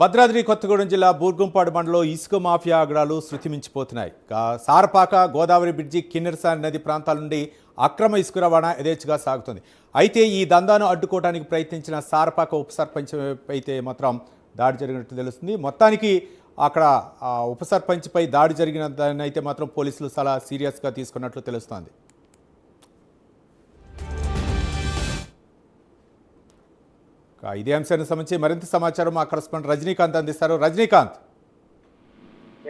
భద్రాద్రి కొత్తగూడెం జిల్లా బూర్గుంపాడు మండలంలో ఇసుక మాఫియా ఆగడాలు శృతిమించిపోతున్నాయి. సారపాక గోదావరి బ్రిడ్జి కిన్నెరసాని నది ప్రాంతాల నుండి అక్రమ ఇసుక రవాణా యథేచ్ఛగా సాగుతుంది. అయితే ఈ దందాను అడ్డుకోవడానికి ప్రయత్నించిన సారపాక ఉప సర్పంచ్ అయితే మాత్రం దాడి జరిగినట్టు తెలుస్తుంది. మొత్తానికి అక్కడ ఉప సర్పంచ్పై దాడి జరిగిన దాన్ని అయితే మాత్రం పోలీసులు చాలా సీరియస్గా తీసుకున్నట్లు తెలుస్తోంది. ఇదే అంశానికి సంబంధించి మరింత సమాచారం మా కరెస్పాండెంట్ రజనీకాంత్ అందిస్తారు. రజనీకాంత్.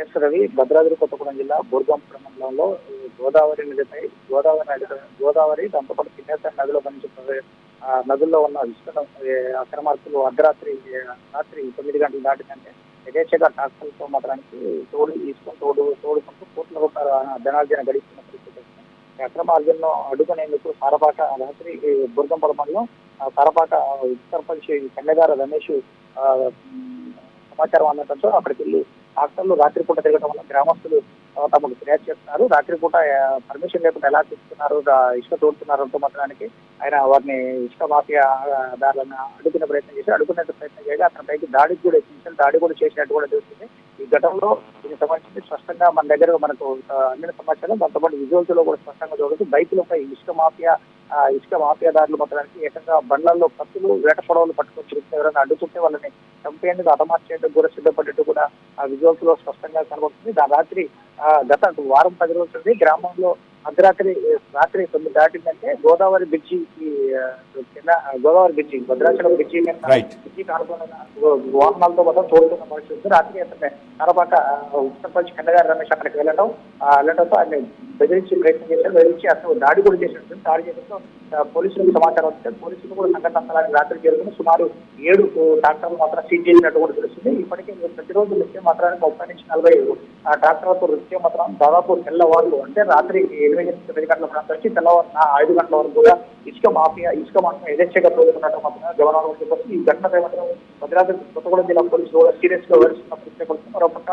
ఎస్ రవి, భద్రాద్రి కొత్తగూడెం జిల్లా బూర్గంపాడు మండలంలో గోదావరి నదిపై గోదావరి దాంతోపాటు కిన్నెరసాని నదిలో కనిపించే నదుల్లో ఉన్న ఇసుక అక్రమార్కులు రాత్రి 9 గంటలు దాటిందంటే యథేచ్ఛగా ట్రాక్టర్లతో మాత్రానికి తోడుకుంటూ కోట్ల రూపాయల ధనార్జన గడిస్తున్న పరిస్థితి. అక్రమార్జనను అడ్డుకునేందుకు సారపాక రాత్రి బూర్గంపాడు మండలం సారపాక సర్పంచ్ కన్నెగారు రమేష్ సమాచారం అందడంతో అక్కడికి వెళ్లి ట్రాక్టర్లు రాత్రిపూట తిరగడం వల్ల గ్రామస్తులు తమకు ఫిర్యాదు చేస్తున్నారు. రాత్రిపూట పర్మిషన్ లేకుండా ఎలా తీసుకున్నారు, ఇసుక తోడుతున్నారంటూ మాత్రానికి ఆయన వారిని ఇసుక మాఫియా దారులను అడ్డుకునే ప్రయత్నం చేయగా అతనిపైకి దాడి కూడా చేసినట్టు కూడా తెలుస్తుంది. ఈ ఘటనలో దీనికి సంబంధించి స్పష్టంగా మన దగ్గర మనకు అందిన సమాచారం, దాంతోపాటు విజువల్స్ లో కూడా స్పష్టంగా చూడవచ్చు. బైకులపై ఇసుక మాఫియాదారులు మొత్తానికి ఏకంగా బండ్లలో కత్తులు, వేట పొడవలు పట్టుకొని ఎవరైనా అడ్డుకుంటే వాళ్ళని చంపేందుకు హతమార్చేందుకు కూడా సిద్ధపడ్డట్టు కూడా ఆ విజువల్స్ లో స్పష్టంగా కనబడుతుంది. దాని గత వారం 10 రోజులు గ్రామంలో రాత్రి 9 దాటిందంటే గోదావరి బ్రిడ్జి భద్రాచలం బ్రిడ్జి కానుకున్న వాహనాలతో మొత్తం తోడుతున్న పరిస్థితి. రాత్రి అతను సారపాక ఉప సర్పంచ్ కన్నెగారు రమేష్ అక్కడికి వెళ్ళడంతో ఆయన బెదిరించి ప్రయత్నం చేశారు. బెదిరించి అతను దాడి కూడా చేసినట్టు. దాడి చేయడంతో పోలీసులకు సమాచారం వస్తే పోలీసులు కూడా సంఘటన స్థలానికి రాత్రి చేరుకుని సుమారు 7 ట్రాక్టర్లు మాత్రం సీజ్ చేసినట్టు కూడా తెలుస్తుంది. ఇప్పటికే ప్రతిరోజు నిత్యం మాత్రానికి 30 నుంచి 40 ట్రాక్టర్లతో నిత్యం మాత్రం దాదాపు తెల్లవారులు అంటే రాత్రి 8-9 గంటల ప్రాంతం నుంచి తెల్లవారు 5 గంటల వరకు కూడా ఇసుక మాఫియా యథేచ్ఛగా తోడుకున్నట్టు మాత్రం గమనాలు చెప్పొచ్చు. ఈ ఘటనపై మాత్రం భద్రాద్రి కొత్తగూడెం జిల్లా పోలీసులు కూడా సీరియస్ గా వివరిస్తున్న పరిస్థితి. మరోపక్క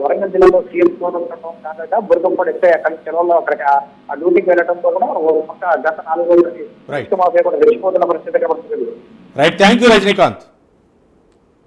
వరంగల్ జిల్లాలో సీఎం ఉండటం కాకుండా బురగంపాడు ఎస్ఐ అక్కడికి సెలవుల్లో అక్కడికి ఆ డ్యూటీకి వెళ్ళడంతో కూడా ఒక పక్క గత 4 రోజులకి ఇసుక మాఫియా కూడా రెచ్చిపోతున్న పరిస్థితి కనబడుతుంది. Right, thank you Rajinikanth.